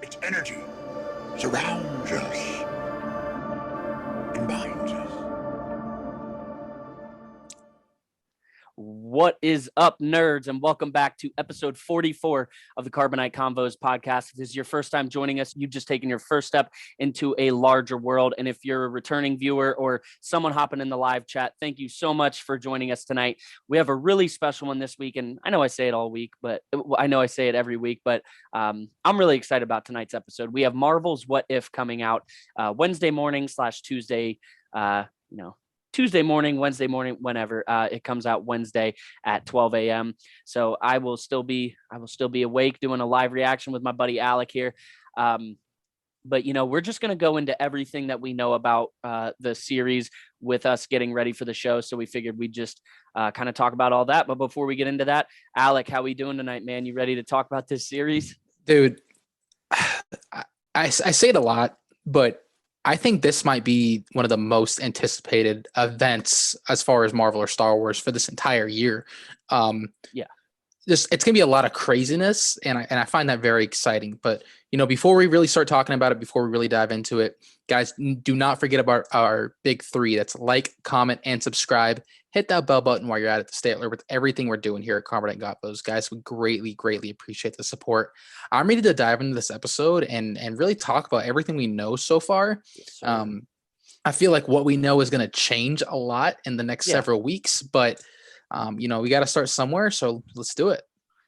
Its energy surrounds us and binds us. What is up, nerds, and welcome back to episode 44 of the Carbonite Convos Podcast. If this is your first time joining us, you've just taken your first step into a larger world. And if you're a returning viewer or someone hopping in the live chat, thank you so much for joining us tonight. We have a really special one this week, and I know I say it all week, but I know I say it every week, but I'm really excited about tonight's episode. We have Marvel's What If coming out Wednesday morning / Tuesday, Tuesday morning, Wednesday morning, whenever it comes out Wednesday at 12 a.m. So I will still be awake doing a live reaction with my buddy Alec here. But we're just going to go into everything that we know about the series with us getting ready for the show. So we figured we'd just kind of talk about all that. But before we get into that, Alec, how we doing tonight, man? You ready to talk about this series? Dude, I say it a lot, but I think this might be one of the most anticipated events as far as Marvel or Star Wars for this entire year. It's going to be a lot of craziness, and I find that very exciting. But, before we really start talking about it, before we really dive into it, guys, do not forget about our big three. That's like, comment, and subscribe. Hit that bell button while you're at it to stay alert with everything we're doing here at Carbonite Convos. Guys, we greatly, greatly appreciate the support. I'm ready to dive into this episode and really talk about everything we know so far. Yes, I feel like what we know is going to change a lot in the next several weeks, but we got to start somewhere. So let's do it.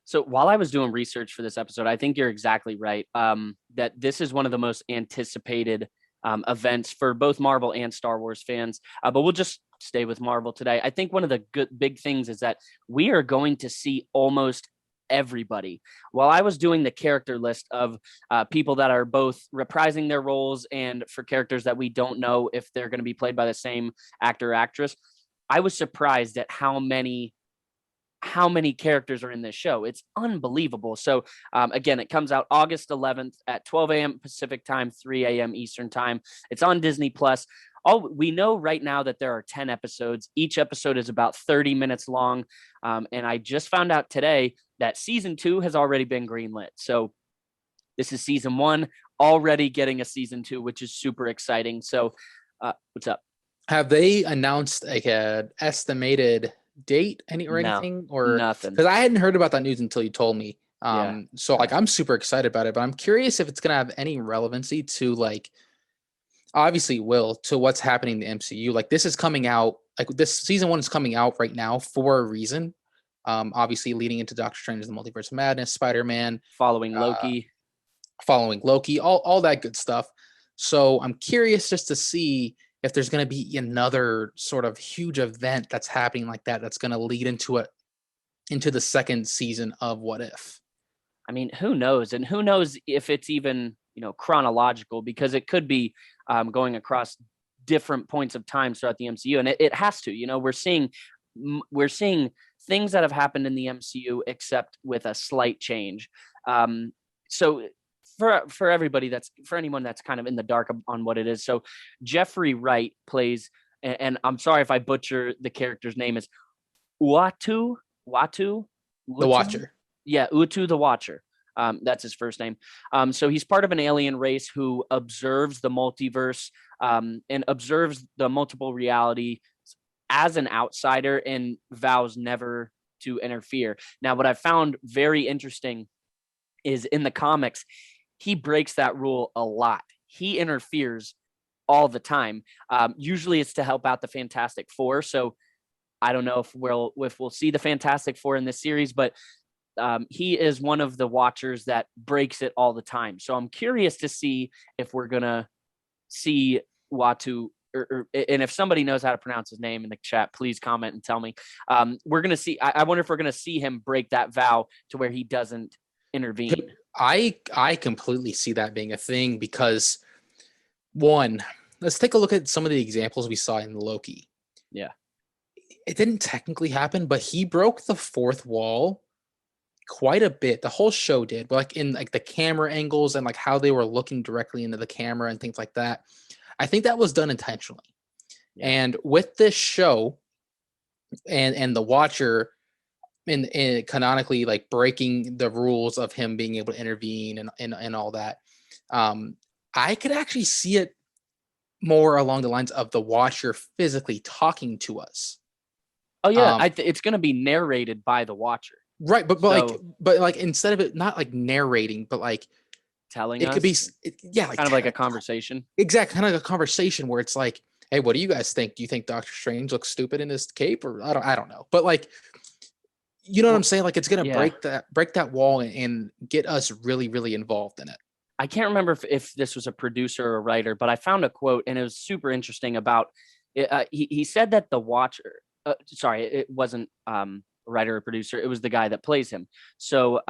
So while I was doing research for this episode, I think you're exactly right. That this is one of the most anticipated events for both Marvel and Star Wars fans. But we'll just stay with Marvel today. I think one of the big things is that we are going to see almost everybody. While I was doing the character list of people that are both reprising their roles and for characters that we don't know if they're going to be played by the same actor or actress, I was surprised at how many characters are in this show. It's unbelievable. So again, it comes out August 11th at 12 a.m. Pacific time, 3 a.m. Eastern time. It's on Disney Plus. We know right now that there are 10 episodes. Each episode is about 30 minutes long. And I just found out today that season 2 has already been greenlit. So this is season 1 already getting a season 2, which is super exciting. So what's up? Have they announced like an estimated date anything or nothing? Because I hadn't heard about that news until you told me. So like I'm super excited about it, but I'm curious if it's gonna have any relevancy to like obviously to what's happening in the MCU. Like this is coming out, like this season 1 is coming out right now for a reason. Obviously leading into Doctor Strange, the Multiverse of Madness, Spider-Man, following Loki, all that good stuff. So I'm curious just to see if there's going to be another sort of huge event that's happening like that, that's going to lead into the second season of What If. I mean, who knows? And who knows if it's even, chronological, because it could be going across different points of time throughout the MCU. And it has to, we're seeing things that have happened in the MCU, except with a slight change. So for everybody for anyone that's kind of in the dark on what it is. So Jeffrey Wright plays, and I'm sorry if I butcher the character's name, is Uatu, the Watcher. Yeah, Uatu the Watcher. That's his first name. So he's part of an alien race who observes the multiverse and observes the multiple reality as an outsider and vows never to interfere. Now, what I found very interesting is in the comics, he breaks that rule a lot. He interferes all the time. Usually it's to help out the Fantastic Four. So I don't know if we'll see the Fantastic Four in this series, but he is one of the Watchers that breaks it all the time. So I'm curious to see if we're going to see Uatu, and if somebody knows how to pronounce his name in the chat, please comment and tell me. We're going to see, I wonder if we're going to see him break that vow to where he doesn't intervene. I completely see that being a thing because, one, let's take a look at some of the examples we saw in Loki. Yeah. It didn't technically happen, but he broke the fourth wall quite a bit. The whole show did, but like in like the camera angles and like how they were looking directly into the camera and things like that. I think that was done intentionally. Yeah. And with this show and the Watcher, in canonically like breaking the rules of him being able to intervene and all that. I could actually see it more along the lines of the Watcher physically talking to us. Oh yeah, it's going to be narrated by the Watcher. Right, but like instead of it not like narrating, but like telling it us, could be like kind of like a conversation. Exactly, kind of like a conversation where it's like, hey, what do you guys think? Do you think Doctor Strange looks stupid in his cape, or I don't know, but like, you know what I'm saying? Like it's gonna break that wall and get us really really involved in it. I can't remember if this was a producer or a writer, but I found a quote and it was super interesting about. He said that the Watcher. Sorry, it wasn't writer or producer. It was the guy that plays him. So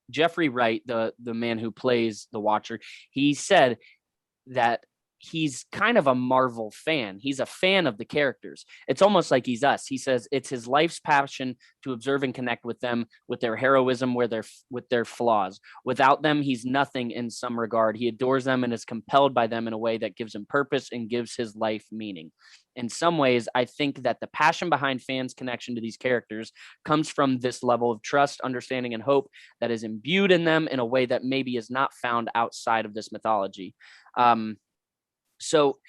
Jeffrey Wright, the man who plays the Watcher, he said that he's kind of a Marvel fan. He's a fan of the characters. It's almost like he's us. He says it's his life's passion to observe and connect with them, with their heroism, with their flaws. Without them, he's nothing in some regard. He adores them and is compelled by them in a way that gives him purpose and gives his life meaning. In some ways, I think that the passion behind fans' connection to these characters comes from this level of trust, understanding, and hope that is imbued in them in a way that maybe is not found outside of this mythology. So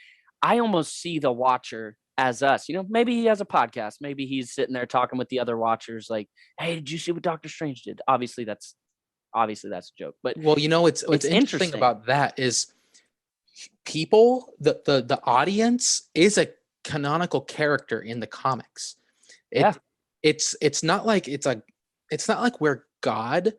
I almost see the Watcher as us. Maybe he has a podcast. Maybe he's sitting there talking with the other Watchers like, hey, did you see what Doctor Strange did? Obviously that's a joke. But well, what's interesting about that is people, the audience is a canonical character in the comics. It's not like we're God,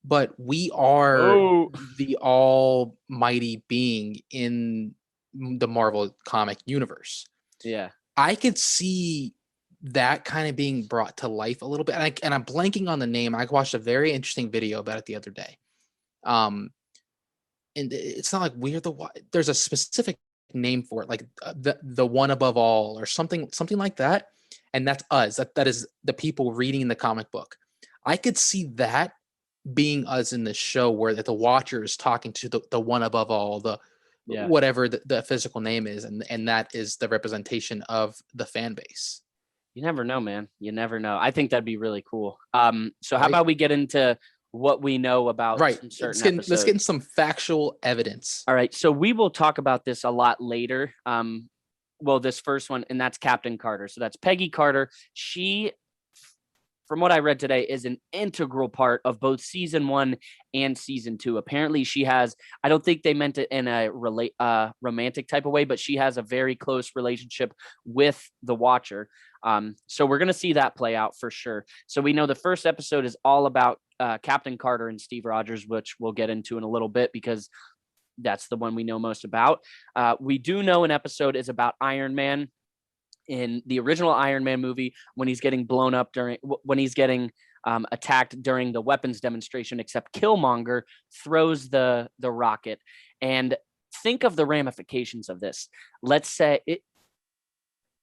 but we are the almighty being in the Marvel comic universe. Yeah, I could see that kind of being brought to life a little bit, and I'm blanking on the name. I watched a very interesting video about it the other day. And it's not like there's a specific name for it, like the one above all or something like that, and that's us. That is the people reading the comic book. I could see that being us in the show where the Watcher is talking to the one above all, whatever the physical name is, and that is the representation of the fan base. You never know, man. You never know. I think that'd be really cool. So how about we get into what we know about certain episodes? Let's get into some factual evidence. All right. So we will talk about this a lot later. This first one, and that's Captain Carter. So that's Peggy Carter. She, from what I read today, is an integral part of both season 1 and season 2. Apparently she has, I don't think they meant it in a romantic type of way, but she has a very close relationship with the Watcher. So we're going to see that play out for sure. So we know the first episode is all about Captain Carter and Steve Rogers, which we'll get into in a little bit because that's the one we know most about. We do know an episode is about Iron Man. In the original Iron Man movie, when he's getting blown up when he's getting attacked during the weapons demonstration, except Killmonger throws the rocket. And think of the ramifications of this. Let's say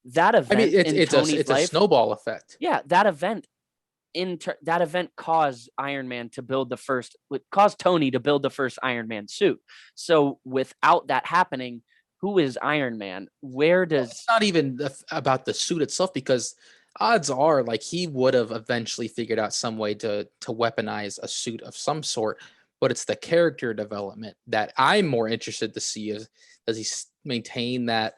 that event. I mean, it's a snowball effect. Yeah, that event caused caused Tony to build the first Iron Man suit. So without that happening, who is Iron Man? It's not even about the suit itself, because odds are like he would have eventually figured out some way to weaponize a suit of some sort, but it's the character development that I'm more interested to see. Does he maintain that,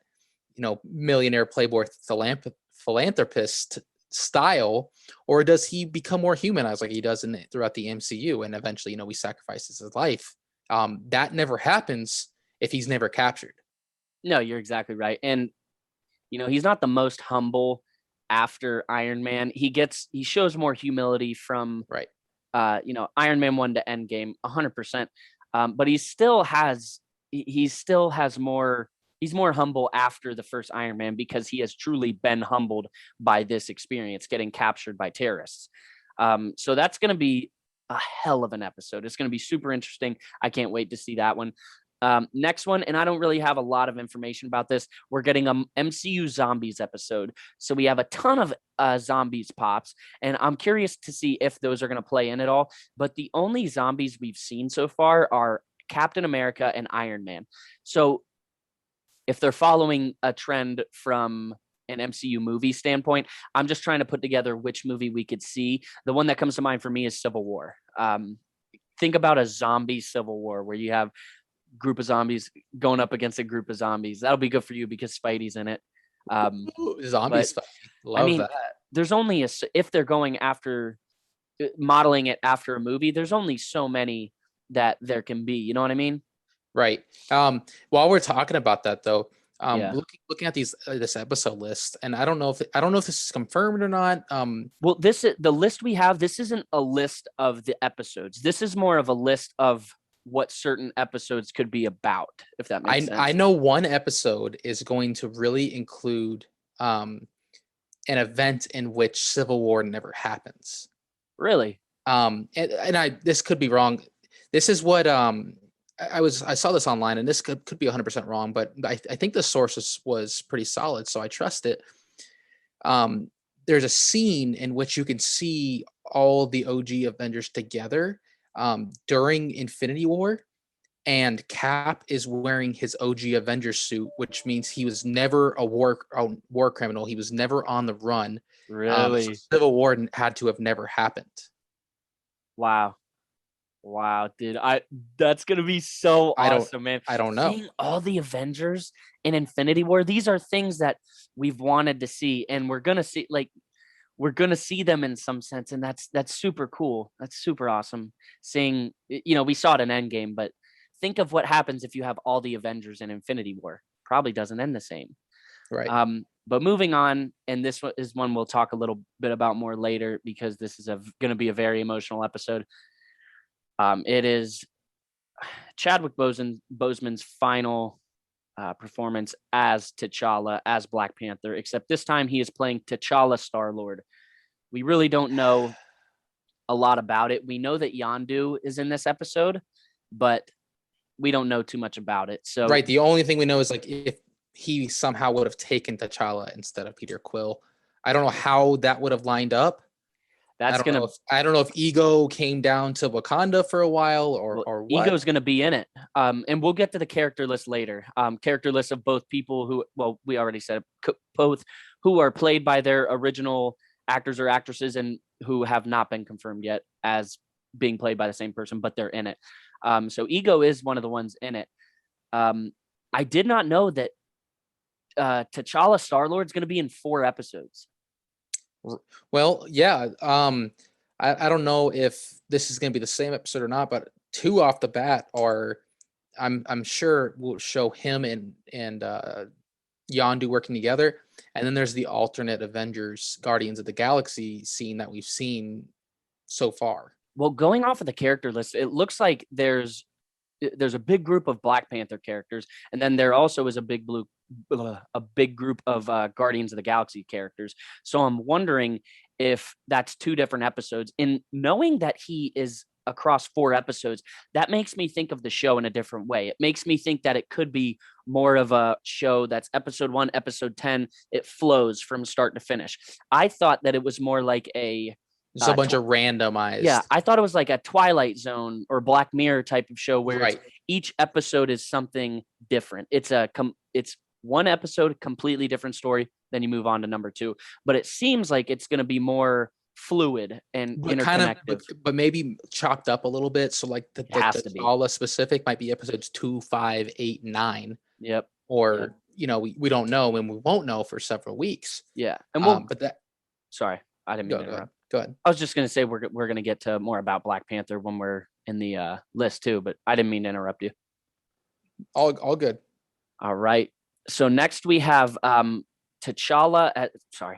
millionaire playboy philanthropist style, or does he become more humanized like he does throughout the MCU, and eventually, he sacrifices his life? That never happens if he's never captured. No, you're exactly right. And, he's not the most humble after Iron Man. He shows more humility from, Iron Man 1 to Endgame, 100%. But he's more humble after the first Iron Man because he has truly been humbled by this experience, getting captured by terrorists. So that's going to be a hell of an episode. It's going to be super interesting. I can't wait to see that one. Next one, and I don't really have a lot of information about this. We're getting a MCU zombies episode. So we have a ton of zombies pops, and I'm curious to see if those are going to play in at all. But the only zombies we've seen so far are Captain America and Iron Man. So if they're following a trend from an MCU movie standpoint. I'm just trying to put together which movie we could see. The one that comes to mind for me is Civil War. Think about a zombie Civil War where you have group of zombies going up against a group of zombies. That'll be good for you because Spidey's in it. Zombies. Love that. There's only if they're going after modeling it after a movie, there's only so many that there can be. You know what I mean? Right. While we're talking about that though, Yeah. looking at this episode list, and I don't know if this is confirmed or not. Well, this is the list we have. This isn't a list of the episodes. This is more of a list of what certain episodes could be about, if that makes sense. I know one episode is going to really include an event in which Civil War never happens. Really? This could be wrong. This is what I saw this online, and this could be 100% wrong, but I think the source was pretty solid, so I trust it. There's a scene in which you can see all the OG Avengers together during Infinity War, and Cap is wearing his OG Avengers suit, which means he was never a war criminal. He was never on the run. Really? So Civil War had to have never happened. Wow, dude. That's gonna be so awesome, man. I don't know. Seeing all the Avengers in Infinity War, these are things that we've wanted to see, and we're gonna see them in some sense, and that's super cool. That's super awesome. Seeing, we saw it in Endgame, but think of what happens if you have all the Avengers in Infinity War. Probably doesn't end the same. Right. But moving on, and this is one we'll talk a little bit about more later because this is going to be a very emotional episode. It is Chadwick Boseman's final performance as T'Challa, as Black Panther, except this time he is playing T'Challa Star-Lord. We really don't know a lot about it. We know that Yondu is in this episode, but we don't know too much about it. So right, the only thing we know is if he somehow would have taken T'Challa instead of Peter Quill. I don't know how that would have lined up. I don't know if Ego came down to Wakanda for a while or what. Ego's going to be in it. And we'll get to the character list later. Character list of both people who, well, we already said both who are played by their original actors or actresses and who have not been confirmed yet as being played by the same person, but they're in it. So Ego is one of the ones in it. I did not know that T'Challa Star-Lord is going to be in 4 episodes. Well, yeah. I don't know if this is going to be the same episode or not, but 2 off the bat are, I'm sure will show him and Yondu working together. And then there's the alternate Avengers Guardians of the Galaxy scene that we've seen so far. Well, going off of the character list, it looks like there's a big group of Black Panther characters, and then there also is a big group of Guardians of the Galaxy characters. So I'm wondering if that's 2 different episodes. In knowing that he is across 4 episodes, that makes me think of the show in a different way. It makes me think that it could be more of a show that's episode 1, episode 10. It flows from start to finish. I thought that it was more like a bunch of randomized. Yeah, I thought it was like a Twilight Zone or Black Mirror type of show where each episode is something different. It's one episode, completely different story. Then you move on to number 2. But it seems like it's going to be more fluid and interconnected. But maybe chopped up a little bit. So like the T'Challa specific might be episodes 2, 5, 8, 9. Yep. Or we don't know, and we won't know for several weeks. Yeah. And sorry, I didn't mean to interrupt. Go ahead. I was just going to say we're going to get to more about Black Panther when we're in the list too, but I didn't mean to interrupt you. All good. All right. So next we have T'Challa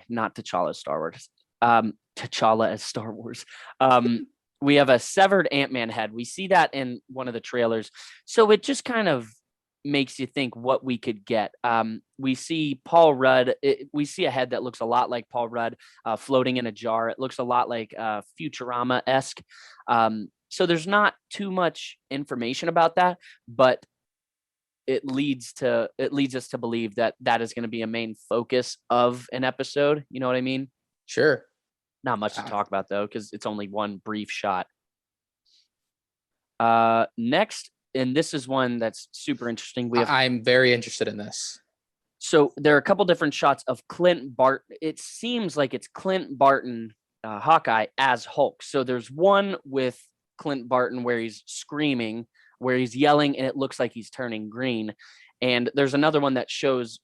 not T'Challa as Star Wars. T'Challa as Star Wars. We have a severed Ant-Man head. We see that in one of the trailers. So it just kind of makes you think what we could get. We see Paul Rudd. We see a head that looks a lot like Paul Rudd floating in a jar. It looks a lot like Futurama-esque. So there's not too much information about that, but it leads us to believe that is going to be a main focus of an episode. You know what I mean? Sure. Not much to talk about though, because it's only one brief shot. Next, and this is one that's super interesting. I'm very interested in this. So there are a couple different shots of Clint Barton. It seems like it's Clint Barton, Hawkeye, as Hulk. So there's one with Clint Barton where he's screaming, where he's yelling, and it looks like he's turning green. And there's another one that shows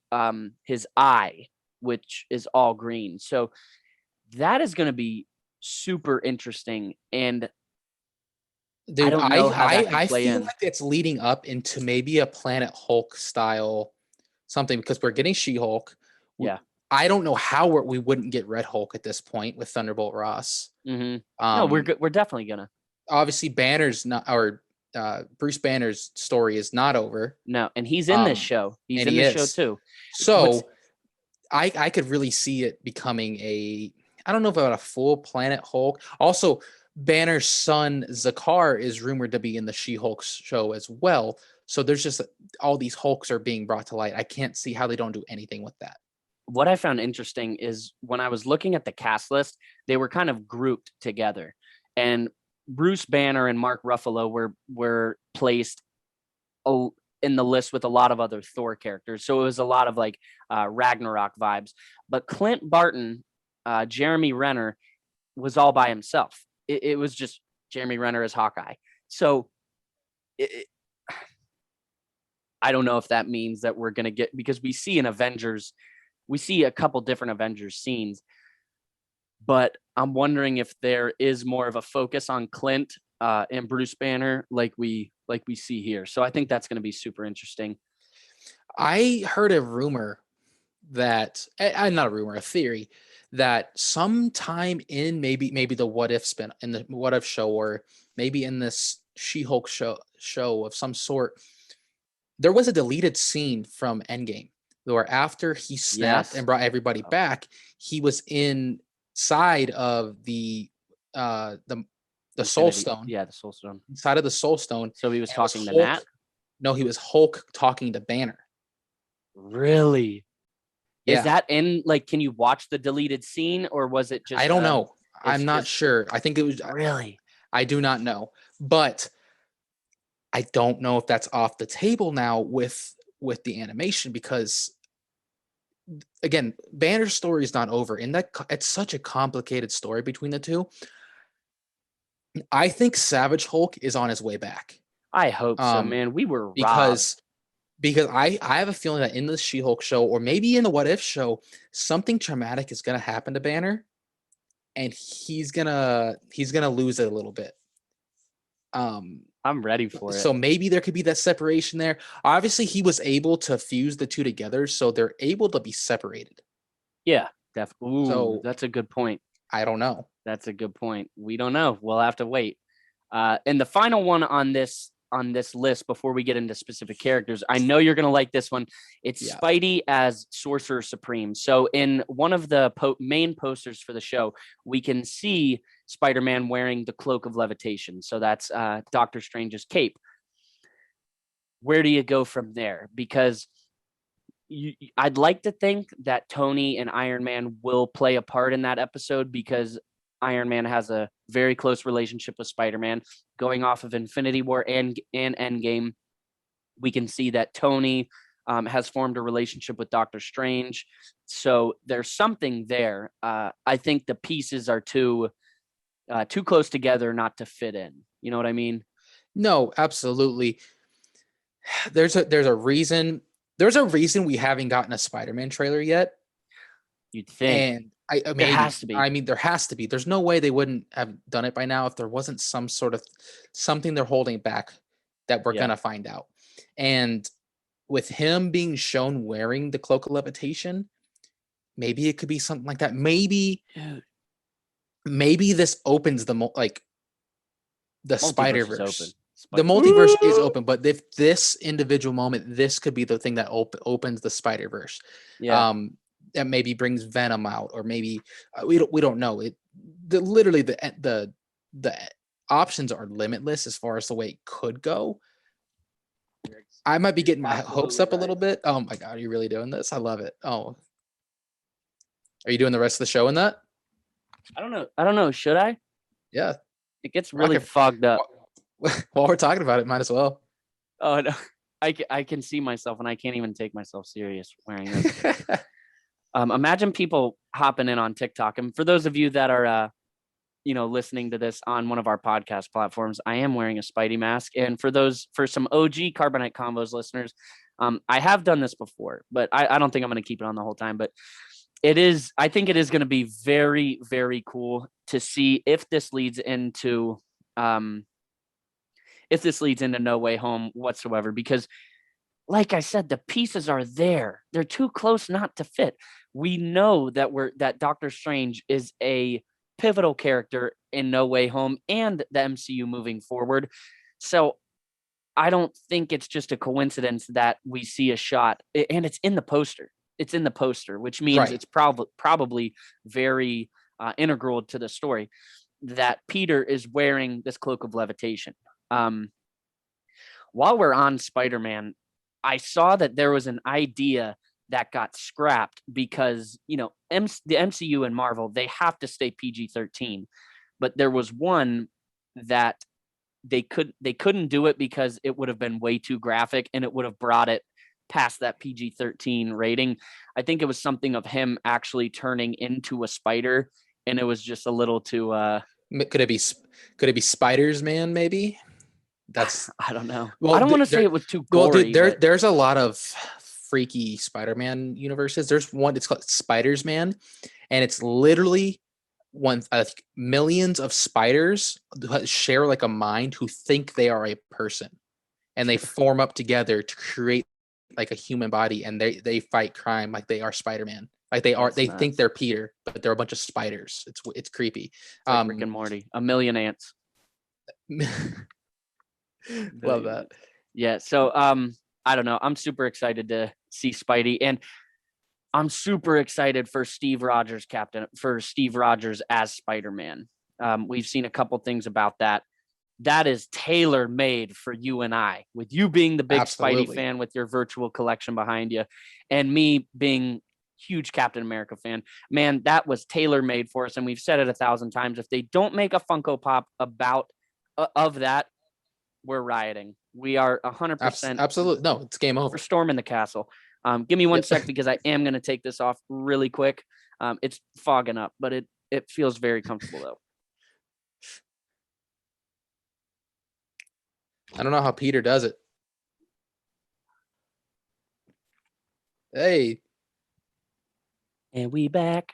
his eye, which is all green. So that is going to be super interesting. And Dude, I don't know how that I could play feel in. like it's leading up into maybe a Planet Hulk style something because we're getting She-Hulk. Yeah. I don't know how we wouldn't get Red Hulk at this point with Thunderbolt Ross. No, we're definitely gonna. Obviously, Banner's not, or Bruce Banner's story is not over. No, and he's in this show. He's in this show too. So I could really see it becoming I don't know about a full Planet Hulk. Also, Banner's son Zakar is rumored to be in the She-Hulk show as well. So there's just all these Hulks are being brought to light. I can't see how they don't do anything with that. What I found interesting is when I was looking at the cast list, they were kind of grouped together, and Bruce Banner and Mark Ruffalo were placed in the list with a lot of other Thor characters. So it was a lot of like Ragnarok vibes. But Clint Barton, Jeremy Renner, was all by himself. It was just Jeremy Renner as Hawkeye. So I don't know if that means that we're going to get, because we see a couple different Avengers scenes, but I'm wondering if there is more of a focus on Clint and Bruce Banner like we see here. So I think that's going to be super interesting. I heard a rumor that, not a rumor, a theory that sometime in maybe the What If spin in the What If show, or maybe in this She-Hulk show of some sort, there was a deleted scene from Endgame where after he snapped and brought everybody back, he was inside of the Soul Stone. Yeah, the Soul Stone. Inside of the Soul Stone. So he was talking to Nat? No, he was Hulk talking to Banner. Really? Yeah. Is that in, like, can you watch the deleted scene, or was it just? I don't know. I'm not sure. I think it was. Really? I do not know. But I don't know if that's off the table now with the animation, because again, Banner's story is not over, and that it's such a complicated story between the two. I think Savage Hulk is on his way back. I hope so, man. We were because I have a feeling that in the She-Hulk show, or maybe in the What If show, something traumatic is going to happen to Banner, and he's gonna lose it a little bit. I'm ready for it. So maybe there could be that separation there. Obviously, he was able to fuse the two together, so they're able to be separated. Yeah, definitely. Ooh, So that's a good point. I don't know. That's a good point. We don't know. We'll have to wait. And the final one on this list before we get into specific characters, I know you're going to like this one. It's Spidey as Sorcerer Supreme. So in one of the main posters for the show, we can see Spider-Man wearing the Cloak of Levitation. So that's Doctor Strange's cape. Where do you go from there? Because I'd like to think that Tony and Iron Man will play a part in that episode, because Iron Man has a very close relationship with Spider-Man. Going off of Infinity War and Endgame, we can see that Tony has formed a relationship with Doctor Strange. So there's something there. I think the pieces are too close together not to fit in. You know what I mean? No, absolutely. There's a reason. There's a reason we haven't gotten a Spider-Man trailer yet. You'd think. And there has to be. I mean, there has to be. There's no way they wouldn't have done it by now if there wasn't some sort of something they're holding back that we're going to find out. And with him being shown wearing the Cloak of Levitation, maybe it could be something like that. Maybe this opens the Spider-Verse. The multiverse is open, but if this individual moment, this could be the thing that opens the Spider-Verse. Yeah. That maybe brings Venom out, or maybe we don't know. Literally the options are limitless as far as the way it could go. I might be getting my hopes up a little bit. Oh my God, are you really doing this? I love it. Oh, are you doing the rest of the show in that? I don't know. Should I? Yeah. It gets really fogged up. While we're talking about it, might as well. Oh no. I can see myself, and I can't even take myself serious wearing this. Imagine people hopping in on TikTok. And for those of you that are, listening to this on one of our podcast platforms, I am wearing a Spidey mask. And for some OG Carbonite Convos listeners, I have done this before, but I don't think I'm going to keep it on the whole time. But I think it is going to be very, very cool to see if this leads into No Way Home whatsoever, because like I said, the pieces are there. They're too close not to fit. We know that Doctor Strange is a pivotal character in No Way Home and the MCU moving forward. So I don't think it's just a coincidence that we see a shot, and it's in the poster. It's in the poster, which means it's probably very integral to the story that Peter is wearing this cloak of levitation. While we're on Spider-Man, I saw that there was an idea that got scrapped because, the MCU and Marvel, they have to stay PG-13. But there was one that they couldn't do it because it would have been way too graphic and it would have brought it past that PG-13 rating. I think it was something of him actually turning into a spider, and it was just a little too Could it be Spiders Man maybe? That's I don't know. Well, I don't want to say it was too gory. There's a lot of freaky Spider-Man universes. There's one, it's called Spiders Man, and it's literally millions of spiders share like a mind who think they are a person, and they form up together to create like a human body, and they fight crime like they are Spider-Man. Like they think they're Peter, but they're a bunch of spiders. It's creepy. It's like Rick and Morty, a million ants. Love that. Yeah. So I don't know. I'm super excited to see Spidey, and I'm super excited for Steve Rogers as Spider-Man. We've seen a couple things about that. That is tailor-made for you and I, with you being the big Spidey fan with your virtual collection behind you, and me being huge Captain America fan. Man, that was tailor-made for us, and we've said it 1,000 times. If they don't make a Funko Pop of that, we're rioting. We are 100%. Absolutely. No, it's game over. We're storming the castle. Give me one sec, because I am going to take this off really quick. It's fogging up, but it feels very comfortable though. I don't know how Peter does it. Hey. And we back.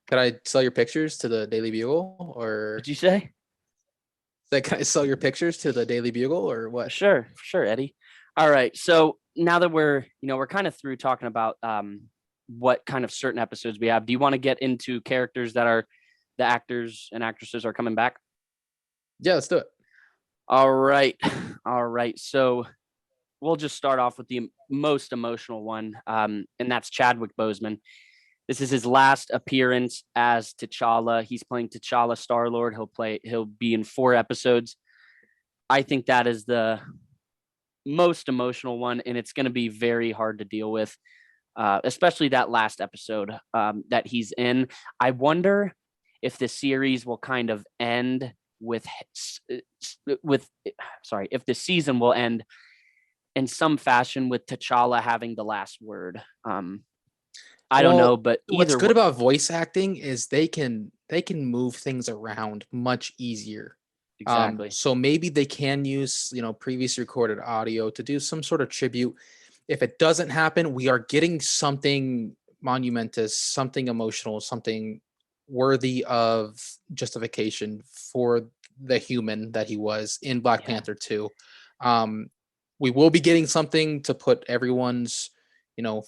Could I sell your pictures to the Daily Bugle, or what'd you say? Can I sell your pictures to the Daily Bugle, or what? Sure, Eddie. All right. So now that we're kind of through talking about what kind of certain episodes we have, do you want to get into characters that are the actors and actresses are coming back? Yeah, let's do it. All right. So we'll just start off with the most emotional one, and that's Chadwick Boseman. This is his last appearance as T'Challa. He's playing T'Challa Star-Lord. He'll be in 4 episodes. I think that is the most emotional one, and it's going to be very hard to deal with, especially that last episode that he's in. I wonder if the series will kind of end if the season will end in some fashion with T'Challa having the last word. I don't know, but what's good about voice acting is they can move things around much easier. Exactly. So maybe they can use, previous recorded audio to do some sort of tribute. If it doesn't happen, we are getting something monumentous, something emotional, something worthy of justification for the human that he was in Black Panther 2. We will be getting something to put everyone's,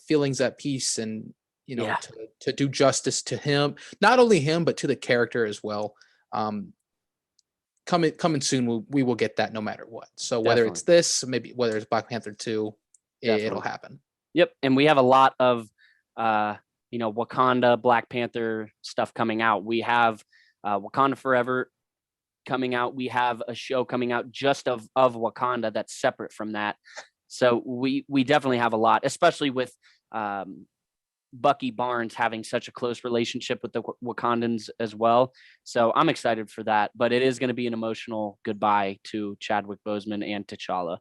feelings at peace, and to do justice to him, not only him, but to the character as well. Coming soon, we will get that no matter what. So whether it's this, maybe whether it's Black Panther 2, it'll happen. Yep. And we have a lot of, Wakanda, Black Panther stuff coming out. We have Wakanda Forever coming out. We have a show coming out just of Wakanda that's separate from that. So we definitely have a lot, especially with Bucky Barnes having such a close relationship with the Wakandans as well. So I'm excited for that, but it is going to be an emotional goodbye to Chadwick Boseman and T'Challa.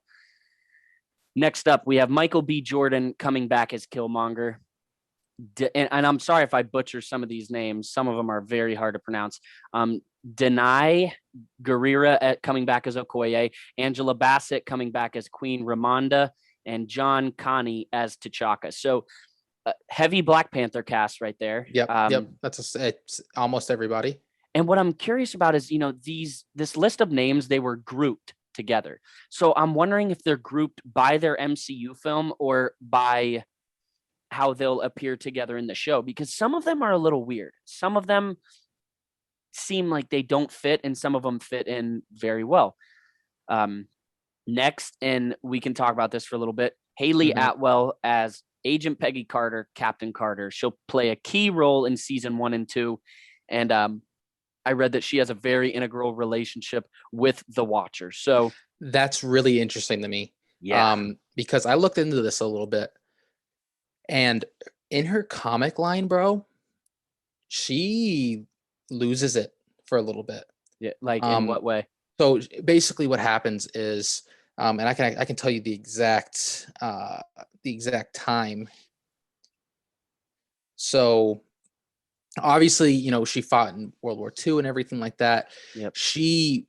Next up, we have Michael B. Jordan coming back as Killmonger. And I'm sorry if I butcher some of these names. Some of them are very hard to pronounce. Denai Guerrera coming back as Okoye, Angela Bassett coming back as Queen Ramonda, and John Connie as T'Chaka. So heavy Black Panther cast right there. Yep. It's almost everybody. And what I'm curious about is, this list of names, they were grouped together. So I'm wondering if they're grouped by their MCU film or by how they'll appear together in the show, because some of them are a little weird. Some of them seem like they don't fit, and some of them fit in very well. Next, and we can talk about this for a little bit, Haley Atwell as Agent Peggy Carter, Captain Carter. She'll play a key role in season 1 and 2. And I read that she has a very integral relationship with the Watcher. So that's really interesting to me. Yeah. Because I looked into this a little bit, and in her comic line, bro, she loses it for a little bit. Yeah. Like in what way? So basically what happens is, and I can tell you the exact time. So obviously, she fought in World War II and everything like that. Yep. She,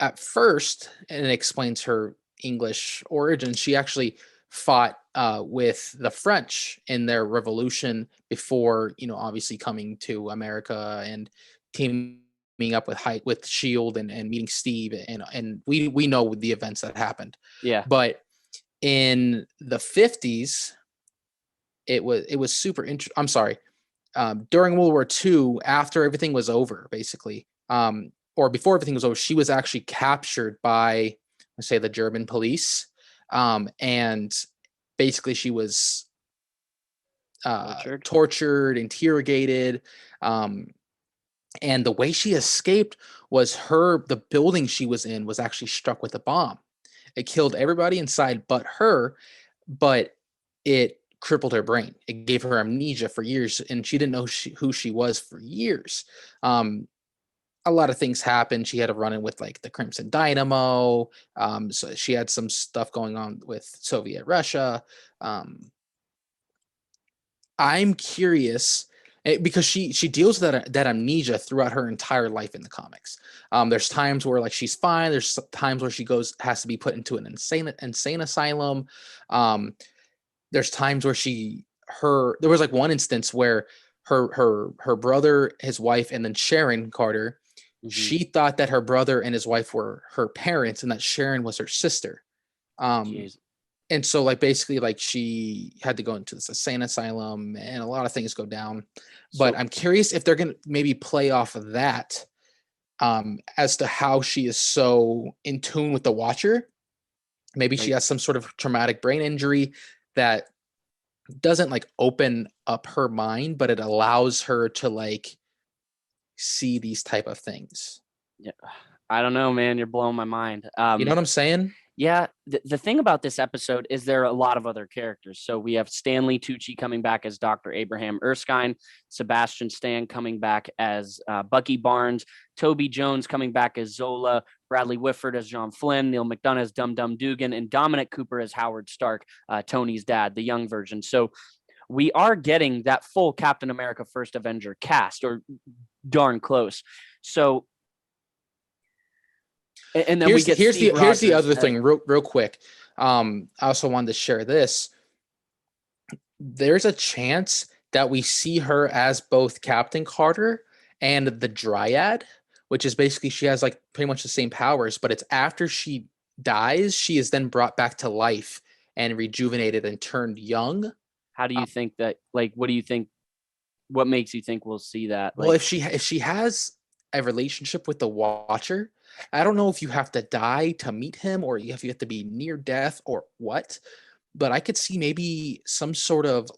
at first, and it explains her English origin, she actually fought with the French in their revolution before, obviously coming to America and teaming up with Shield and meeting Steve, and we know the events that happened. Yeah. But in the 50s, it was super interesting. I'm sorry. During World War II, after everything was over, basically, or before everything was over, she was actually captured by, let's say, the German police, and basically she was tortured, interrogated, and the way she escaped was the building she was in was actually struck with a bomb. It killed everybody inside but her, but it crippled her brain. It gave her amnesia for years, and she didn't know who she was for years. A lot of things happened. She had a run-in with like the Crimson Dynamo. So she had some stuff going on with Soviet Russia. I'm curious because she deals with that amnesia throughout her entire life in the comics. There's times where like she's fine. There's times where she has to be put into an insane asylum. There's times where there was like one instance where her brother, his wife, and then Sharon Carter, she thought that her brother and his wife were her parents and that Sharon was her sister. And so like basically like she had to go into this insane asylum and a lot of things go down. But I'm curious if they're going to maybe play off of that as to how she is so in tune with the Watcher. Maybe she has some sort of traumatic brain injury that doesn't like open up her mind, but it allows her to like see these type of things. Yeah. I don't know, man. You're blowing my mind. You know what I'm saying? Yeah. The thing about this episode is there are a lot of other characters. So we have Stanley Tucci coming back as Dr. Abraham Erskine, Sebastian Stan coming back as Bucky Barnes, Toby Jones coming back as Zola, Bradley Whitford as John Flynn, Neil McDonough as Dum Dum Dugan, and Dominic Cooper as Howard Stark, Tony's dad, the young version. So we are getting that full Captain America First Avenger cast, or darn close. So, and then here's the other thing real quick. I also wanted to share this. There's a chance that we see her as both Captain Carter and the Dryad, which is basically she has like pretty much the same powers, but it's after she dies, she is then brought back to life and rejuvenated and turned young. How do you think that? Like, what do you think? What makes you think we'll see that? Well, if she has a relationship with the Watcher, I don't know if you have to die to meet him or if you have to be near death or what, but I could see maybe some sort of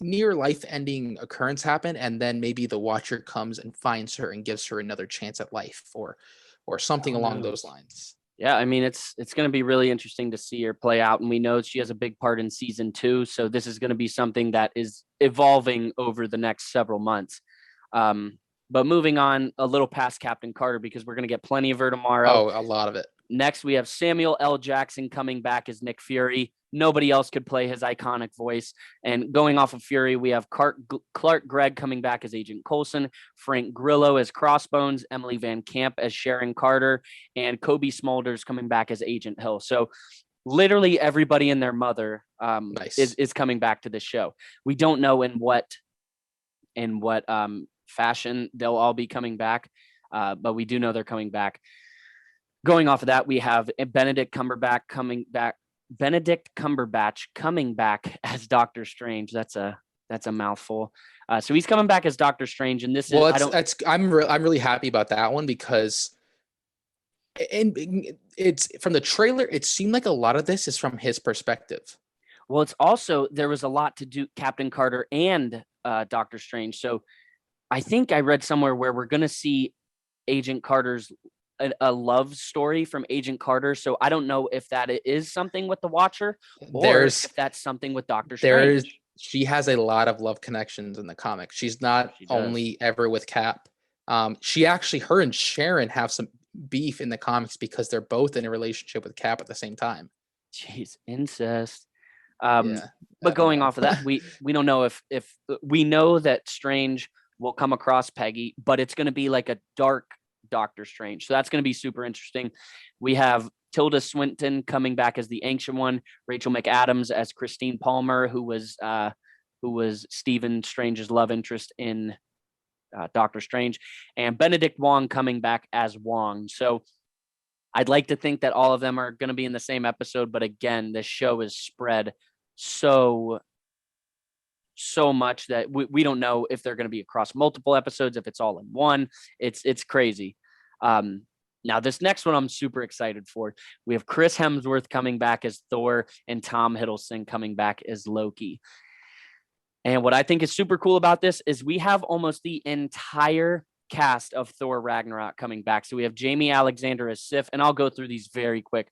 near life ending occurrence happen, and then maybe the Watcher comes and finds her and gives her another chance at life or something along those lines. Yeah, I mean, it's going to be really interesting to see her play out, and we know she has a big part in season 2, so this is going to be something that is evolving over the next several months. But moving on a little past Captain Carter, because we're going to get plenty of her tomorrow. Oh, a lot of it. Next, we have Samuel L. Jackson coming back as Nick Fury. Nobody else could play his iconic voice. And going off of Fury, we have Clark Gregg coming back as Agent Coulson, Frank Grillo as Crossbones, Emily Van Camp as Sharon Carter, and Kobe Smulders coming back as Agent Hill. So literally everybody and their mother is coming back to this show. We don't know in what fashion they'll all be coming back, but we do know they're coming back. Going off of that, we have Benedict Cumberbatch coming back as Doctor Strange. That's a mouthful. So he's coming back as Doctor Strange, and this is I'm really happy about that one because it's from the trailer. It seemed like a lot of this is from his perspective. Well, it's also there was a lot to do Captain Carter and Doctor Strange. So I think I read somewhere where we're going to see Agent Carter's a love story from Agent Carter. So I don't know if that is something with the Watcher or if that's something with Doctor Strange. She has a lot of love connections in the comics. She's not only ever with Cap. Her and Sharon have some beef in the comics because they're both in a relationship with Cap at the same time. Jeez, incest. But going off of that, we don't know if we know that Strange will come across Peggy, but it's going to be like a dark Doctor Strange. So that's going to be super interesting. We have Tilda Swinton coming back as the Ancient One, Rachel McAdams as Christine Palmer, who was Stephen Strange's love interest in Doctor Strange, and Benedict Wong coming back as Wong. So I'd like to think that all of them are going to be in the same episode, but again, this show is spread so much that we don't know if they're going to be across multiple episodes, if it's all in one. It's crazy. Now this next one I'm super excited for. We have Chris Hemsworth coming back as Thor and Tom Hiddleston coming back as Loki. And what I think is super cool about this is we have almost the entire cast of Thor Ragnarok coming back. So we have Jamie Alexander as Sif, and I'll go through these very quick.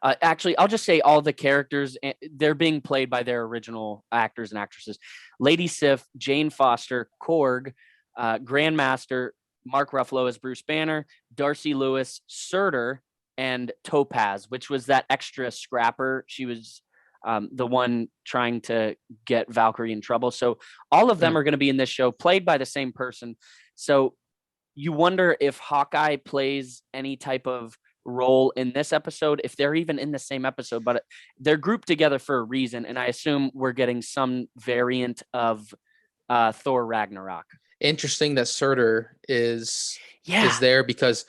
Actually, I'll just say all the characters, they're being played by their original actors and actresses. Lady Sif, Jane Foster, Korg, Grandmaster, Mark Ruffalo as Bruce Banner, Darcy Lewis, Surtur, and Topaz, which was that extra scrapper. She was the one trying to get Valkyrie in trouble. So all of them are going to be in this show, played by the same person. So you wonder if Hawkeye plays any type of role in this episode, if they're even in the same episode, but they're grouped together for a reason. And I assume we're getting some variant of Thor Ragnarok. Interesting that Surtur is there because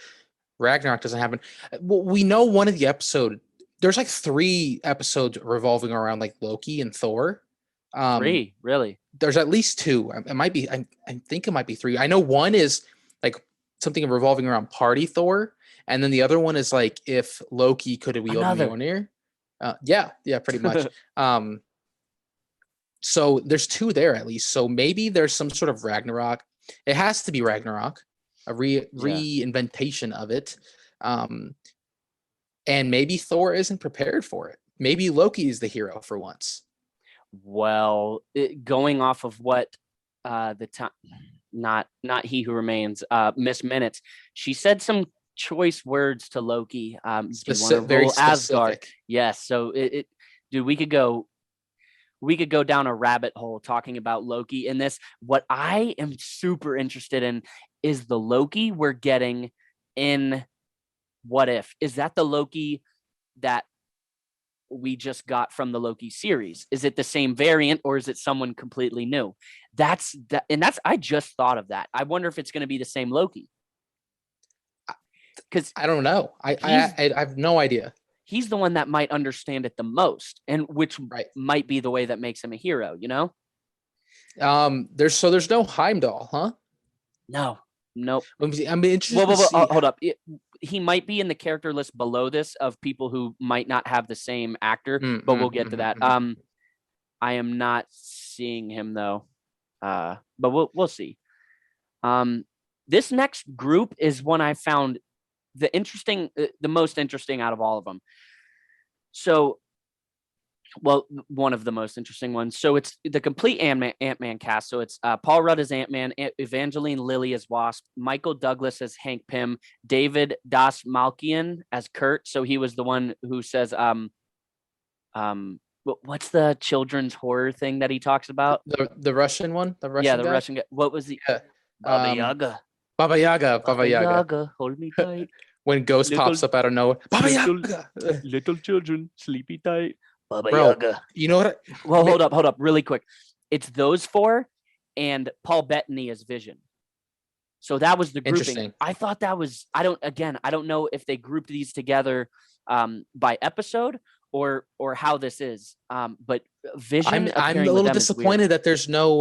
Ragnarok doesn't happen. Well, we know one of the episode, there's like 3 episodes revolving around like Loki and Thor. 3, really? There's at least 2. It might be, I think it might be 3. I know one is like something revolving around Party Thor. And then the other one is like if Loki could have wielded Mjolnir. Yeah, pretty much. So there's 2 there at least. So maybe there's some sort of Ragnarok. It has to be Ragnarok, a reinventation of it. And maybe Thor isn't prepared for it. Maybe Loki is the hero for once. Well, going off of what the time, not He Who Remains, Miss Minutes, she said some choice words to Loki. Very specific. Asgard. Yes. So dude, we could go down a rabbit hole talking about Loki in this. What I am super interested in is the Loki we're getting in What If. Is that the Loki that we just got from the Loki series? Is it the same variant or is it someone completely new? I just thought of that. I wonder if it's going to be the same Loki. Because I don't know. I have no idea. He's the one that might understand it the most, and which might be the way that makes him a hero, you know? There's no Heimdall, huh? No, nope. I'm interested. Hold up. He might be in the character list below this of people who might not have the same actor, but we'll get to that. I am not seeing him though, but we'll see. This next group is one I found the most interesting out of all of them. So Well, one of the most interesting ones. So it's the complete Ant-Man cast. So it's Paul Rudd as Ant-Man, Evangeline Lilly as Wasp, Michael Douglas as Hank Pym, David Dastmalchian as Kurt. So he was the one who says, what's the children's horror thing that he talks about? The Russian one, the Russian Yeah, the guy? Russian guy. What was the Yeah. Baba Yaga? Baba Yaga. Baba Yaga, hold me tight. When Ghost pops up out of nowhere. Baba Yaga. Little children, sleepy tight. Baba Bro, Yaga. you know what? Well, hold up, really quick. It's those four and Paul Bettany as Vision. So that was the grouping. Interesting. I thought that was. I don't know if they grouped these together by episode or how this is. But Vision. I'm a little disappointed that there's no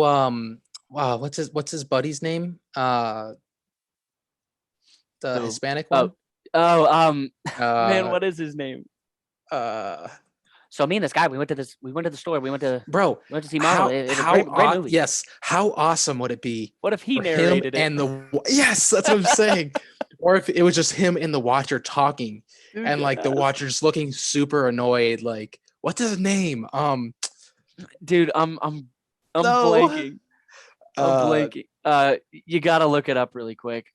wow, what's his buddy's name? The Hispanic one. Man, what is his name? So me and this guy, we went to the store. We went to see Marvel. It was a great movie. Yes. How awesome would it be? What if he narrated it? And yes, that's what I'm saying. Or if it was just him and the Watcher talking, and like the Watcher just looking super annoyed, like, what's his name? Dude, I'm blanking. I'm blanking. You gotta look it up really quick.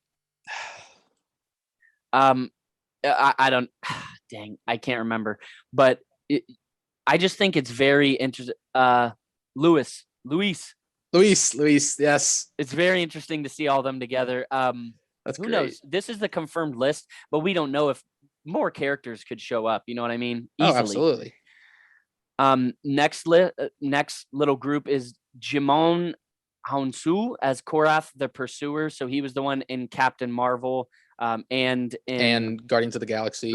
I don't. Dang, I can't remember. But I just think it's very interesting. Luis. Yes, it's very interesting to see all of them together. That's who great. knows? This is the confirmed list, but we don't know if more characters could show up. You know what I mean? Easily. Oh, absolutely. Next little group is Jimon Hounsou as Korath the Pursuer. So he was the one in Captain Marvel and Guardians of the Galaxy.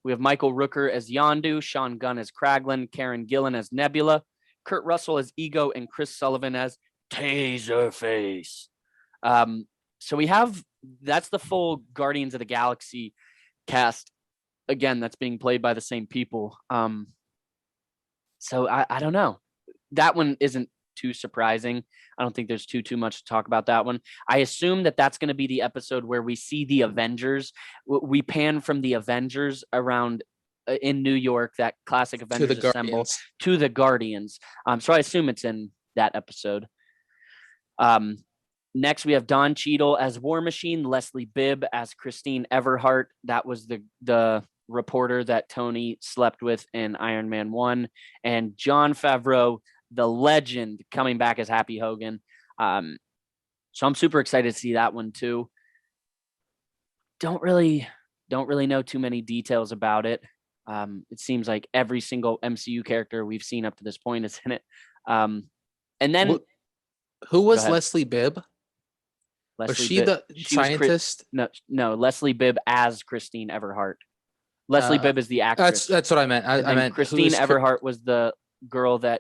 We have Michael Rooker as Yondu, Sean Gunn as Kraglin, Karen Gillan as Nebula, Kurt Russell as Ego, and Chris Sullivan as Taserface. So that's the full Guardians of the Galaxy cast. Again, that's being played by the same people. So I don't know. That one isn't too surprising. I don't think there's too much to talk about that one. I assume that that's going to be the episode where we see the Avengers. We pan from the Avengers around in New York, that classic Avengers assemble, to the Guardians. So I assume it's in that episode. Next, we have Don Cheadle as War Machine, Leslie Bibb as Christine Everhart. That was the reporter that Tony slept with in Iron Man 1. And Jon Favreau, the legend, coming back as Happy Hogan. So I'm super excited to see that one too. Don't really know too many details about it. It seems like every single MCU character we've seen up to this point is in it. And then who was Leslie Bibb? Was she Bibb, the scientist? No, Leslie Bibb as Christine Everhart. Leslie Bibb is the actress. That's what I meant. I meant Christine Everhart was the girl the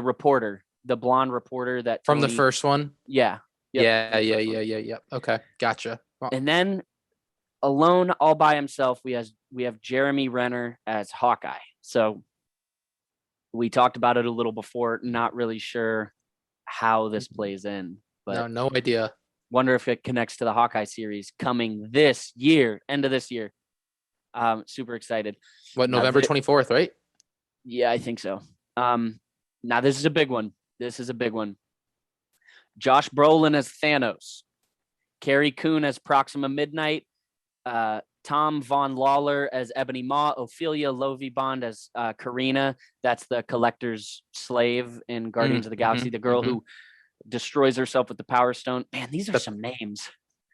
reporter, the blonde reporper that from the first one. Yeah. Yeah. Okay, gotcha. And then alone, all by himself, we have Jeremy Renner as Hawkeye. So we talked about it a little before. Not really sure how this plays in, but no idea. Wonder if it connects to the Hawkeye series coming this year, end of this year. Super excited. What, November 24th, right? Yeah, I think so. Now this is a big one. Josh Brolin as Thanos, Carrie Coon as Proxima Midnight, Tom Von Lawler as Ebony Maw, Ophelia Lovibond as Karina. That's the collector's slave in Guardians of the Galaxy, the girl who destroys herself with the Power Stone. Man, these are some names.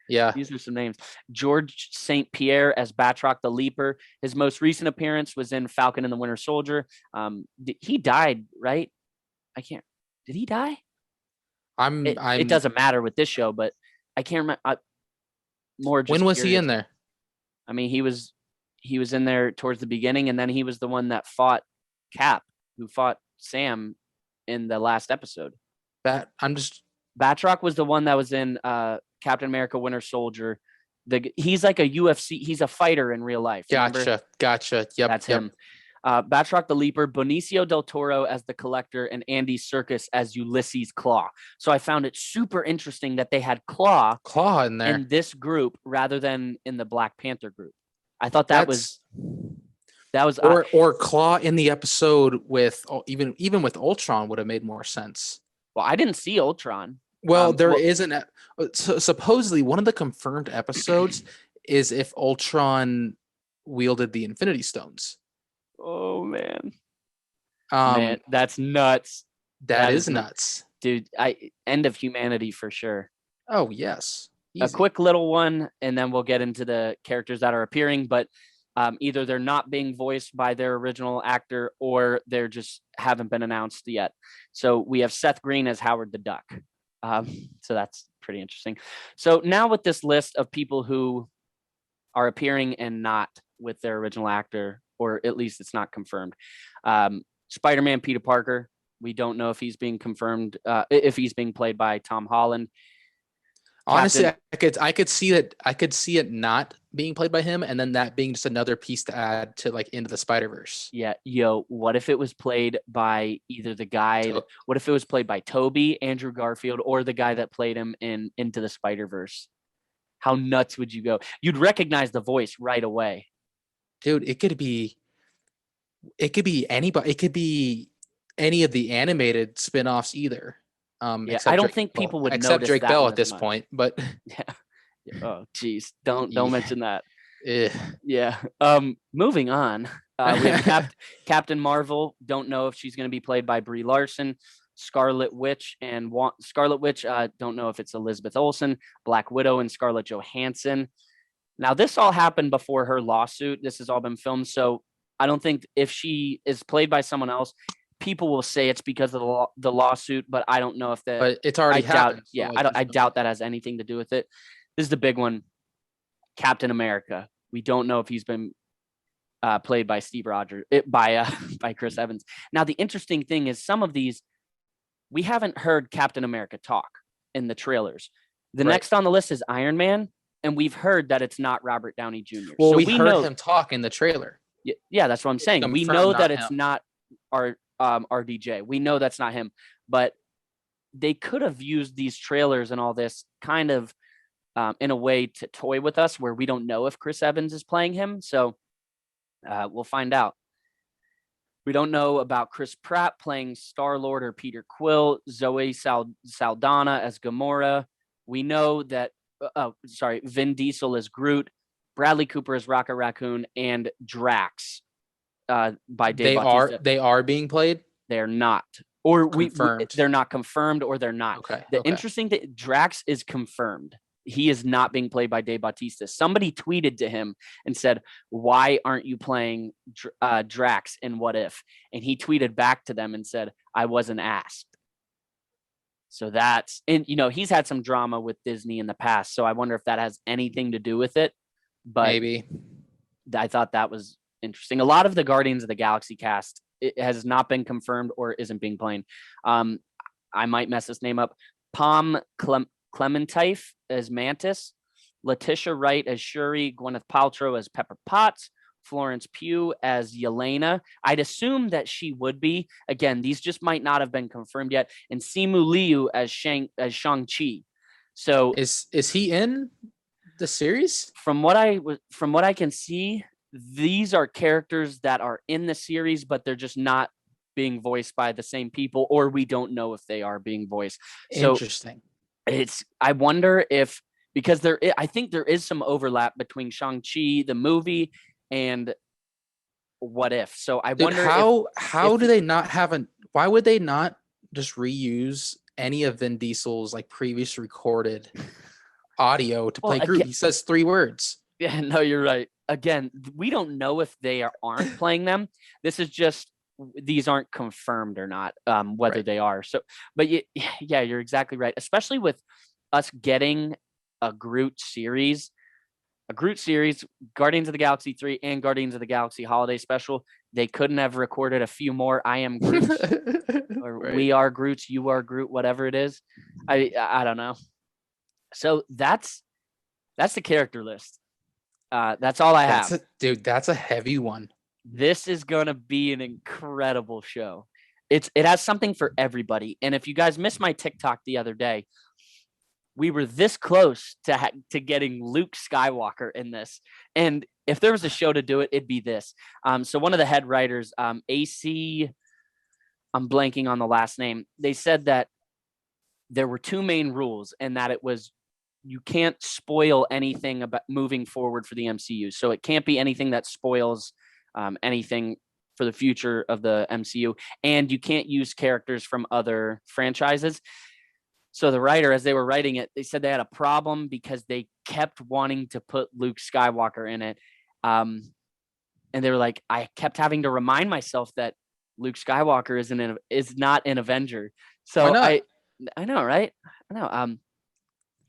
Yeah. These are some names. George St. Pierre as Batroc the Leaper. His most recent appearance was in Falcon and the Winter Soldier. He died, right? Did he die? It doesn't matter with this show, but I can't remember. When was he in there? I mean, he was in there towards the beginning, and then he was the one that fought Cap, who fought Sam in the last episode. Batroc was the one that was in Captain America Winter Soldier. He's like a UFC, he's a fighter in real life. Gotcha. Yep. That's him. Batroc the Leaper, Benicio del Toro as the Collector, and Andy Serkis as Ulysses Claw. So I found it super interesting that they had Claw in there in this group rather than in the Black Panther group. I thought that was That was or Claw in the episode with even with Ultron would have made more sense. well, I didn't see Ultron. Well, there is supposedly one of the confirmed episodes is if Ultron wielded the Infinity Stones. Oh man. Man, that's nuts. That is nuts. Dude, end of humanity for sure. Oh, yes. Easy. A quick little one, and then we'll get into the characters that are appearing, but either they're not being voiced by their original actor or they're just haven't been announced yet. So we have Seth Green as Howard the Duck. So that's pretty interesting. So now with this list of people who are appearing and not with their original actor, or at least it's not confirmed. Spider-Man Peter Parker, we don't know if he's being confirmed, if he's being played by Tom Holland. Honestly, I could see it not being played by him, and then that being just another piece to add to like Into the Spider-Verse. Yeah, what if it was played by either the guy? What if it was played by Toby, Andrew Garfield, or the guy that played him in Into the Spider-Verse? How nuts would you go? You'd recognize the voice right away, dude. It could be anybody. It could be any of the animated spin-offs either. Yeah, I don't think people would except Drake Bell at this point, but yeah. Oh, geez, don't mention that. Yeah. Moving on. We have Captain Marvel. Don't know if she's going to be played by Brie Larson. Scarlet Witch. Don't know if it's Elizabeth Olsen. Black Widow and Scarlett Johansson. Now, this all happened before her lawsuit. This has all been filmed, so I don't think if she is played by someone else, people will say it's because of the lawsuit, but I don't know if that. But it's already happened. I doubt that has anything to do with it. This is the big one. Captain America. We don't know if he's been played by Steve Rogers by Chris Evans. Now, the interesting thing is some of these we haven't heard Captain America talk in the trailers. The next on the list is Iron Man, and we've heard that it's not Robert Downey Jr. Well, so we heard him talk in the trailer. Yeah, that's what I'm saying. We know that it's not RDJ. We know that's not him, but they could have used these trailers and all this kind of in a way to toy with us where we don't know if Chris Evans is playing him. So we'll find out. We don't know about Chris Pratt playing Star-Lord or Peter Quill, Zoe Saldana as Gamora. We know that, Vin Diesel as Groot, Bradley Cooper as Rocket Raccoon, and Drax by Dave Bautista. They are being played? They're not. Or confirmed. They're not confirmed or they're not. Okay. Interesting that Drax is confirmed. He is not being played by Dave Bautista. Somebody tweeted to him and said, "Why aren't you playing Drax in What If?" And he tweeted back to them and said, "I wasn't asked." So and he's had some drama with Disney in the past. So I wonder if that has anything to do with it. But maybe. I thought that was interesting. A lot of the Guardians of the Galaxy cast, it has not been confirmed or isn't being played. I might mess this name up. Pom Clementine as Mantis, Letitia Wright as Shuri, Gwyneth Paltrow as Pepper Potts, Florence Pugh as Yelena. I'd assume that she would be. Again, these just might not have been confirmed yet. And Simu Liu as Shang-Chi. So is he in the series? From what I can see, these are characters that are in the series, but they're just not being voiced by the same people, or we don't know if they are being voiced. So interesting. I wonder if, because I think there is some overlap between Shang-Chi, the movie, and What If. So I wonder how do they not have why would they not just reuse any of Vin Diesel's like previous recorded audio to play Groot? He says 3 words. Yeah, no, you're right. Again, we don't know if they aren't playing them. This is just, these aren't confirmed or not, whether they are. So, but yeah, you're exactly right. Especially with us getting a Groot series, Guardians of the Galaxy 3 and Guardians of the Galaxy Holiday Special. They couldn't have recorded a few more I Am Groots or We Are Groots, You Are Groot, whatever it is. I don't know. So that's the character list. That's all I have. That's a heavy one. This is going to be an incredible show. It has something for everybody. And if you guys missed my TikTok the other day, we were this close to getting Luke Skywalker in this. And if there was a show to do it, it'd be this. So one of the head writers, AC, I'm blanking on the last name. They said that there were two main rules, and that it was you can't spoil anything about moving forward for the MCU. So it can't be anything that spoils anything for the future of the MCU, and you can't use characters from other franchises. So the writer, as they were writing it, they said they had a problem because they kept wanting to put Luke Skywalker in it. And they were like, I kept having to remind myself that Luke Skywalker is not an Avenger. So I know, right? I know.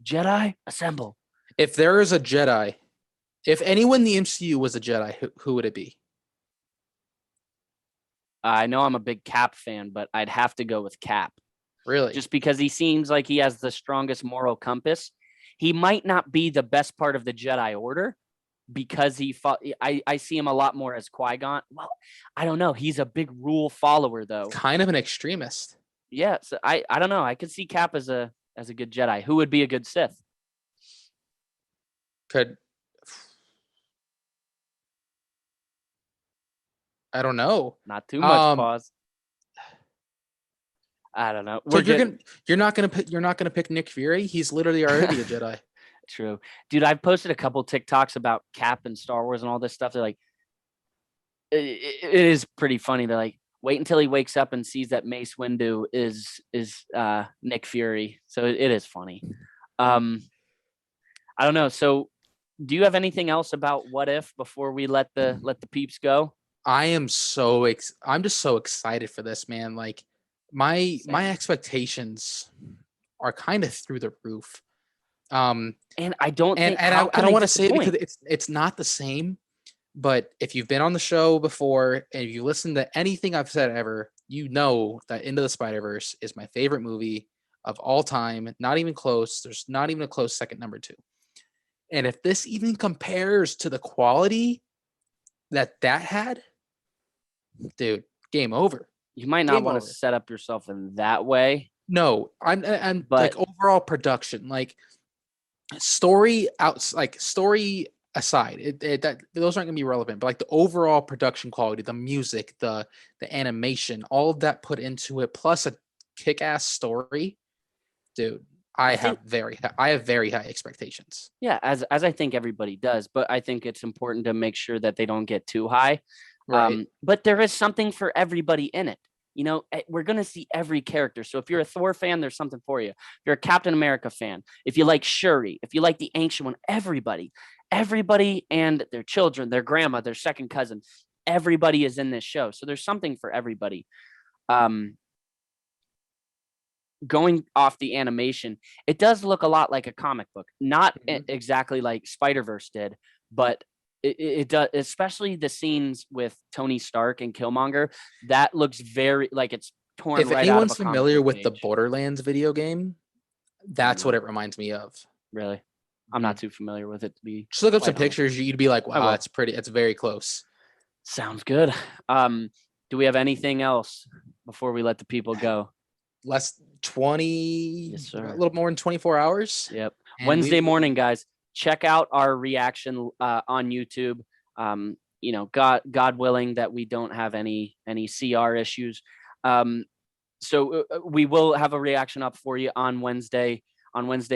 Jedi, assemble. If there is a Jedi, if anyone in the MCU was a Jedi, who would it be? I know I'm a big Cap fan, but I'd have to go with Cap. Really? Just because he seems like he has the strongest moral compass. He might not be the best part of the Jedi Order because he fought. I see him a lot more as Qui-Gon. Well, I don't know. He's a big rule follower, though. Kind of an extremist. Yeah. So I don't know. I could see Cap as a good Jedi. Who would be a good Sith? I don't know. Not too much pause. I don't know. So you're not gonna pick Nick Fury? He's literally already a Jedi. True, dude. I've posted a couple TikToks about Cap and Star Wars and all this stuff. They're like, it is pretty funny. They're like, wait until he wakes up and sees that Mace Windu is Nick Fury. So it is funny. I don't know. So, do you have anything else about What If before we let the peeps go? I'm just so excited for this, man. Like my expectations are kind of through the roof. And I don't think, and I don't want to say it because it's not the same. But if you've been on the show before and if you listen to anything I've said ever, you know that Into the Spider-Verse is my favorite movie of all time. Not even close. There's not even a close second number two. And if this even compares to the quality that had, dude, game over. You might not want to set up yourself in that way. No, I'm but, like overall production, like story aside, those aren't gonna be relevant. But like the overall production quality, the music, the animation, all of that put into it, plus a kick-ass story, dude. I have very high expectations. Yeah, as I think everybody does, but I think it's important to make sure that they don't get too high. Right. But there is something for everybody in it. You know, we're going to see every character. So if you're a Thor fan, there's something for you. If you're a Captain America fan, if you like Shuri, if you like the Ancient One, everybody and their children, their grandma, their second cousin, everybody is in this show. So there's something for everybody. Going off the animation, it does look a lot like a comic book. Not exactly like Spider-Verse did, but it does, especially the scenes with Tony Stark and Killmonger. That looks very like it's torn right out of a comic book. If anyone's familiar with the Borderlands video game, that's what it reminds me of. Really? I'm not too familiar with it to be. Just look up some pictures. You'd be like, wow, it's pretty. It's very close. Sounds good. Do we have anything else before we let the people go? Less 20, yes, sir. A little more than 24 hours. Yep. And Wednesday morning, guys. Check out our reaction on YouTube. You know, God willing that we don't have any CR issues. So we will have a reaction up for you on Wednesday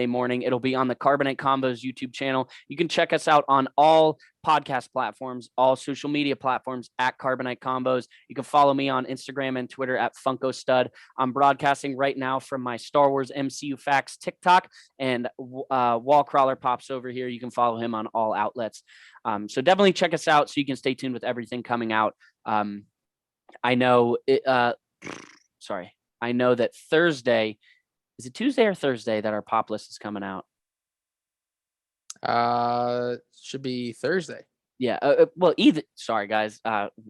morning. It'll be on the Carbonite Convos YouTube channel. You can check us out on all podcast platforms, all social media platforms at Carbonite Convos. You can follow me on Instagram and Twitter at FunkoStud. I'm broadcasting right now from my Star Wars MCU Facts TikTok, and Wallcrawler pops over here. You can follow him on all outlets. So definitely check us out so you can stay tuned with everything coming out. I know that Thursday. Is it Tuesday or Thursday that our pop list is coming out? Should be Thursday. Yeah. Well, sorry guys.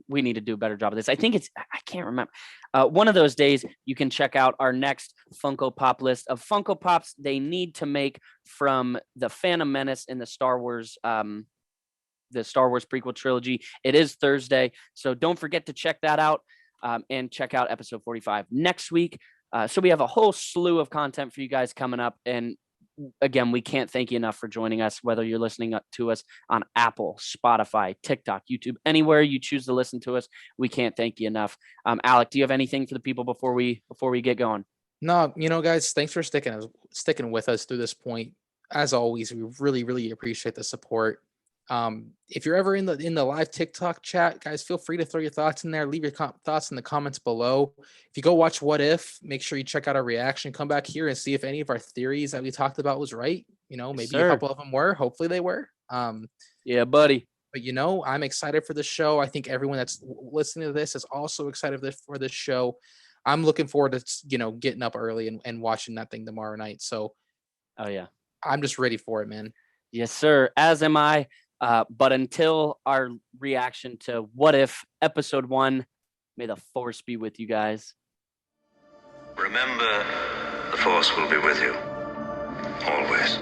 We need to do a better job of this. I think I can't remember. One of those days you can check out our next Funko Pop list of Funko Pops they need to make from the Phantom Menace and the Star Wars prequel trilogy. It is Thursday. So don't forget to check that out, and check out episode 45 next week. So we have a whole slew of content for you guys coming up, and again, we can't thank you enough for joining us, whether you're listening to us on Apple, Spotify, TikTok, YouTube, anywhere you choose to listen to us. We can't thank you enough. Alec, do you have anything for the people before we get going? No, guys, thanks for sticking with us through this point. As always, we really, really appreciate the support. If you're ever in the live TikTok chat, guys, feel free to throw your thoughts in there. Leave your thoughts in the comments below. If you go watch What If, make sure you check out our reaction. Come back here and see if any of our theories that we talked about was right. Maybe a couple of them were. Hopefully they were. Yeah, buddy. But I'm excited for the show. I think everyone that's listening to this is also excited for this show. I'm looking forward to getting up early and watching that thing tomorrow night. So, oh yeah, I'm just ready for it, man. Yes, sir. As am I. But until our reaction to What If episode 1, may the force be with you guys. Remember, the force will be with you always.